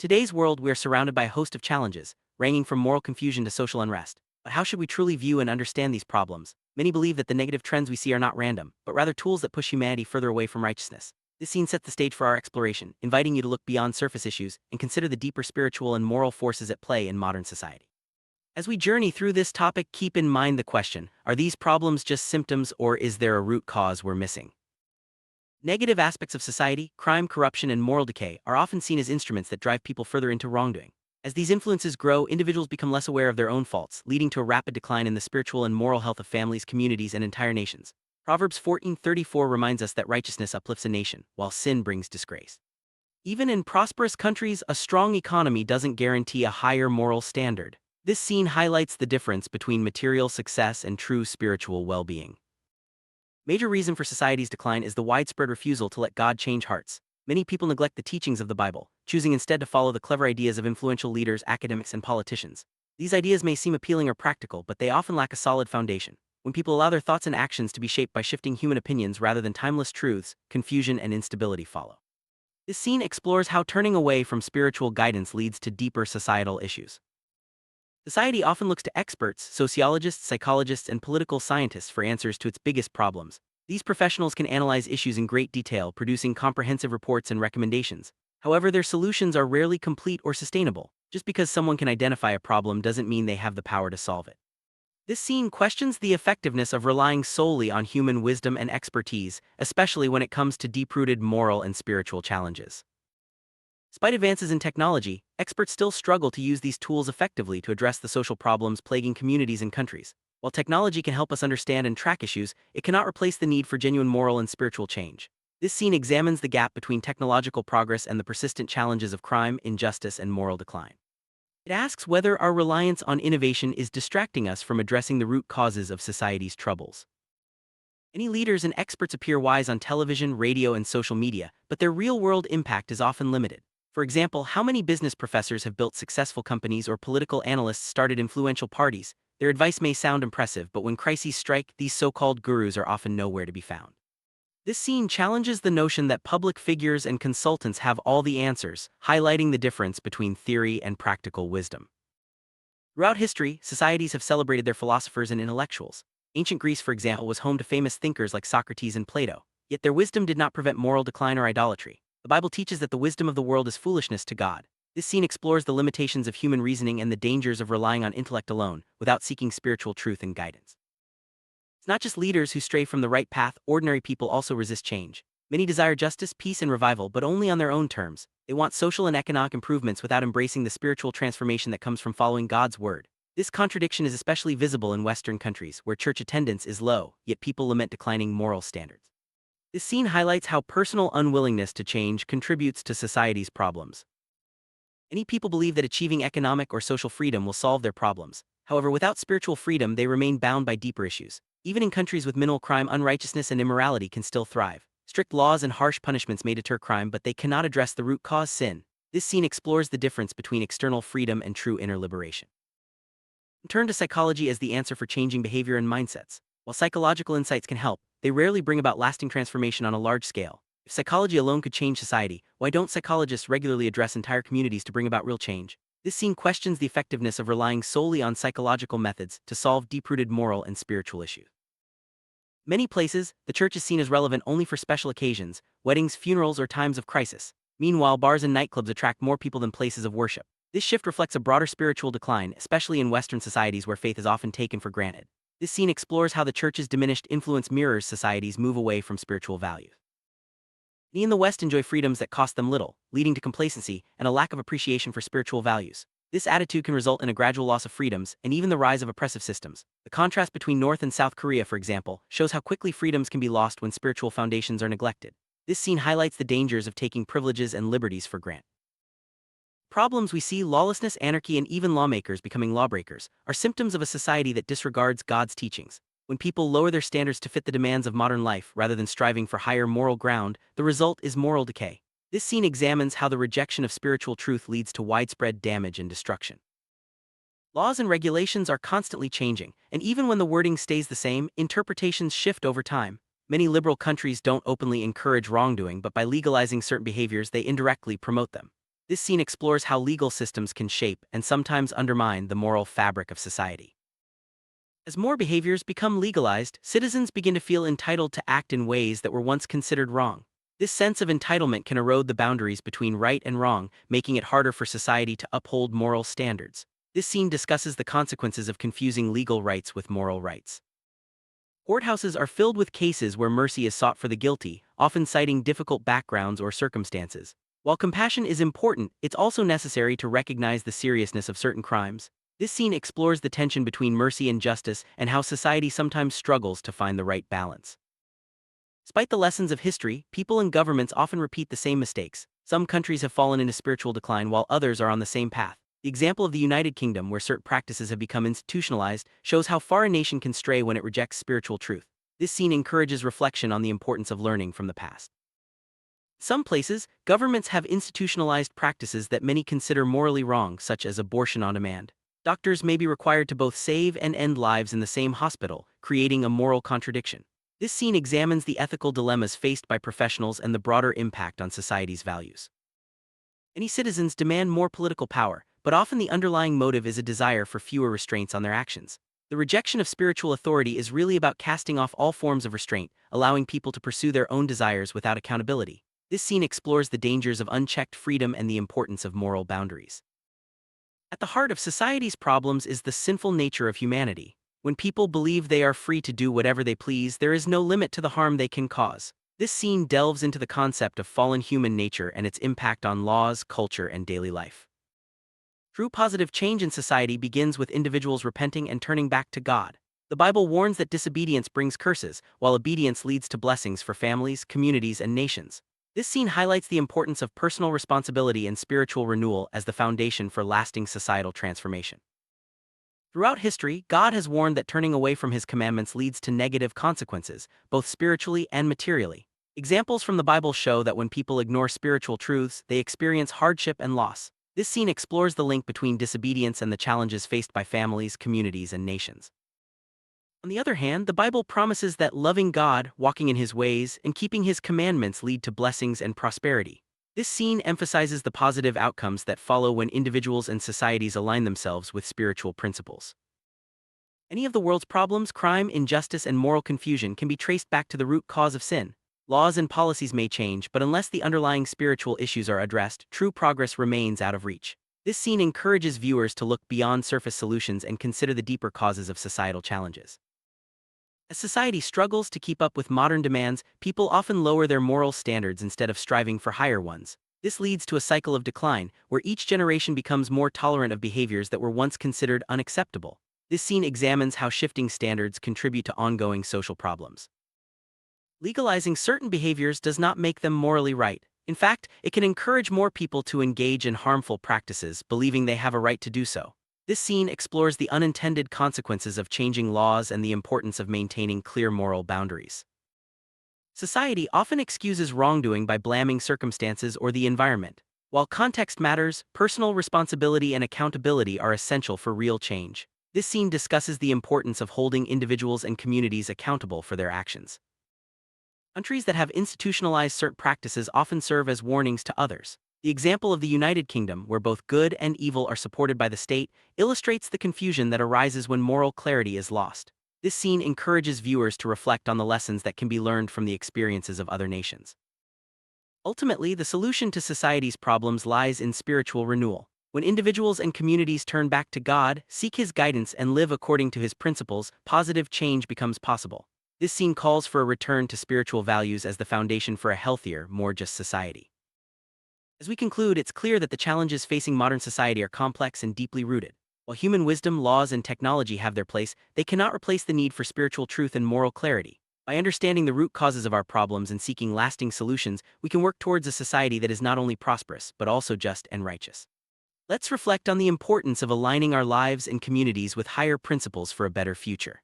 today's world, we are surrounded by a host of challenges, ranging from moral confusion to social unrest. But how should we truly view and understand these problems? Many believe that the negative trends we see are not random, but rather tools that push humanity further away from righteousness. This scene sets the stage for our exploration, inviting you to look beyond surface issues and consider the deeper spiritual and moral forces at play in modern society. As we journey through this topic, keep in mind the question: are these problems just symptoms, or is there a root cause we're missing? Negative aspects of society, crime, corruption, and moral decay, are often seen as instruments that drive people further into wrongdoing. As these influences grow, individuals become less aware of their own faults, leading to a rapid decline in the spiritual and moral health of families, communities, and entire nations. Proverbs 14:34 reminds us that righteousness uplifts a nation, while sin brings disgrace. Even in prosperous countries, a strong economy doesn't guarantee a higher moral standard. This scene highlights the difference between material success and true spiritual well-being. Major reason for society's decline is the widespread refusal to let God change hearts. Many people neglect the teachings of the Bible, choosing instead to follow the clever ideas of influential leaders, academics, and politicians. These ideas may seem appealing or practical, but they often lack a solid foundation. When people allow their thoughts and actions to be shaped by shifting human opinions rather than timeless truths, confusion and instability follow. This scene explores how turning away from spiritual guidance leads to deeper societal issues. Society often looks to experts, sociologists, psychologists, and political scientists for answers to its biggest problems. These professionals can analyze issues in great detail, producing comprehensive reports and recommendations. However, their solutions are rarely complete or sustainable. Just because someone can identify a problem doesn't mean they have the power to solve it. This scene questions the effectiveness of relying solely on human wisdom and expertise, especially when it comes to deep-rooted moral and spiritual challenges. Despite advances in technology, experts still struggle to use these tools effectively to address the social problems plaguing communities and countries. While technology can help us understand and track issues, it cannot replace the need for genuine moral and spiritual change. This scene examines the gap between technological progress and the persistent challenges of crime, injustice, and moral decline. It asks whether our reliance on innovation is distracting us from addressing the root causes of society's troubles. Many leaders and experts appear wise on television, radio, and social media, but their real-world impact is often limited. For example, how many business professors have built successful companies, or political analysts started influential parties? Their advice may sound impressive, but when crises strike, these so-called gurus are often nowhere to be found. This scene challenges the notion that public figures and consultants have all the answers, highlighting the difference between theory and practical wisdom. Throughout history, societies have celebrated their philosophers and intellectuals. Ancient Greece, for example, was home to famous thinkers like Socrates and Plato, yet their wisdom did not prevent moral decline or idolatry. The Bible teaches that the wisdom of the world is foolishness to God. This scene explores the limitations of human reasoning and the dangers of relying on intellect alone, without seeking spiritual truth and guidance. It's not just leaders who stray from the right path, ordinary people also resist change. Many desire justice, peace, and revival, but only on their own terms. They want social and economic improvements without embracing the spiritual transformation that comes from following God's word. This contradiction is especially visible in Western countries, where church attendance is low, yet people lament declining moral standards. This scene highlights how personal unwillingness to change contributes to society's problems. Many people believe that achieving economic or social freedom will solve their problems. However, without spiritual freedom, they remain bound by deeper issues. Even in countries with minimal crime, unrighteousness and immorality can still thrive. Strict laws and harsh punishments may deter crime, but they cannot address the root cause: sin. This scene explores the difference between external freedom and true inner liberation. Turn to psychology as the answer for changing behavior and mindsets. While psychological insights can help, they rarely bring about lasting transformation on a large scale. If psychology alone could change society, why don't psychologists regularly address entire communities to bring about real change? This scene questions the effectiveness of relying solely on psychological methods to solve deep-rooted moral and spiritual issues. Many places, the church is seen as relevant only for special occasions, weddings, funerals, or times of crisis. Meanwhile, bars and nightclubs attract more people than places of worship. This shift reflects a broader spiritual decline, especially in Western societies where faith is often taken for granted. This scene explores how the church's diminished influence mirrors society's move away from spiritual values. Many in the West enjoy freedoms that cost them little, leading to complacency and a lack of appreciation for spiritual values. This attitude can result in a gradual loss of freedoms and even the rise of oppressive systems. The contrast between North and South Korea, for example, shows how quickly freedoms can be lost when spiritual foundations are neglected. This scene highlights the dangers of taking privileges and liberties for granted. Problems we see: lawlessness, anarchy, and even lawmakers becoming lawbreakers, are symptoms of a society that disregards God's teachings. When people lower their standards to fit the demands of modern life rather than striving for higher moral ground, the result is moral decay. This scene examines how the rejection of spiritual truth leads to widespread damage and destruction. Laws and regulations are constantly changing, and even when the wording stays the same, interpretations shift over time. Many liberal countries don't openly encourage wrongdoing, but by legalizing certain behaviors, they indirectly promote them. This scene explores how legal systems can shape and sometimes undermine the moral fabric of society. As more behaviors become legalized, citizens begin to feel entitled to act in ways that were once considered wrong. This sense of entitlement can erode the boundaries between right and wrong, making it harder for society to uphold moral standards. This scene discusses the consequences of confusing legal rights with moral rights. Courthouses are filled with cases where mercy is sought for the guilty, often citing difficult backgrounds or circumstances. While compassion is important, it's also necessary to recognize the seriousness of certain crimes. This scene explores the tension between mercy and justice and how society sometimes struggles to find the right balance. Despite the lessons of history, people and governments often repeat the same mistakes. Some countries have fallen into spiritual decline while others are on the same path. The example of the United Kingdom, where certain practices have become institutionalized, shows how far a nation can stray when it rejects spiritual truth. This scene encourages reflection on the importance of learning from the past. In some places, governments have institutionalized practices that many consider morally wrong, such as abortion on demand. Doctors may be required to both save and end lives in the same hospital, creating a moral contradiction. This scene examines the ethical dilemmas faced by professionals and the broader impact on society's values. Many citizens demand more political power, but often the underlying motive is a desire for fewer restraints on their actions. The rejection of spiritual authority is really about casting off all forms of restraint, allowing people to pursue their own desires without accountability. This scene explores the dangers of unchecked freedom and the importance of moral boundaries. At the heart of society's problems is the sinful nature of humanity. When people believe they are free to do whatever they please, there is no limit to the harm they can cause. This scene delves into the concept of fallen human nature and its impact on laws, culture, and daily life. True positive change in society begins with individuals repenting and turning back to God. The Bible warns that disobedience brings curses, while obedience leads to blessings for families, communities, and nations. This scene highlights the importance of personal responsibility and spiritual renewal as the foundation for lasting societal transformation. Throughout history, God has warned that turning away from His commandments leads to negative consequences, both spiritually and materially. Examples from the Bible show that when people ignore spiritual truths, they experience hardship and loss. This scene explores the link between disobedience and the challenges faced by families, communities, and nations. On the other hand, the Bible promises that loving God, walking in His ways, and keeping His commandments lead to blessings and prosperity. This scene emphasizes the positive outcomes that follow when individuals and societies align themselves with spiritual principles. Any of the world's problems, crime, injustice, and moral confusion can be traced back to the root cause of sin. Laws and policies may change, but unless the underlying spiritual issues are addressed, true progress remains out of reach. This scene encourages viewers to look beyond surface solutions and consider the deeper causes of societal challenges. As society struggles to keep up with modern demands, people often lower their moral standards instead of striving for higher ones. This leads to a cycle of decline, where each generation becomes more tolerant of behaviors that were once considered unacceptable. This scene examines how shifting standards contribute to ongoing social problems. Legalizing certain behaviors does not make them morally right. In fact, it can encourage more people to engage in harmful practices, believing they have a right to do so. This scene explores the unintended consequences of changing laws and the importance of maintaining clear moral boundaries. Society often excuses wrongdoing by blaming circumstances or the environment. While context matters, personal responsibility and accountability are essential for real change. This scene discusses the importance of holding individuals and communities accountable for their actions. Countries that have institutionalized certain practices often serve as warnings to others. The example of the United Kingdom, where both good and evil are supported by the state, illustrates the confusion that arises when moral clarity is lost. This scene encourages viewers to reflect on the lessons that can be learned from the experiences of other nations. Ultimately, the solution to society's problems lies in spiritual renewal. When individuals and communities turn back to God, seek His guidance, and live according to His principles, positive change becomes possible. This scene calls for a return to spiritual values as the foundation for a healthier, more just society. As we conclude, it's clear that the challenges facing modern society are complex and deeply rooted. While human wisdom, laws, and technology have their place, they cannot replace the need for spiritual truth and moral clarity. By understanding the root causes of our problems and seeking lasting solutions, we can work towards a society that is not only prosperous, but also just and righteous. Let's reflect on the importance of aligning our lives and communities with higher principles for a better future.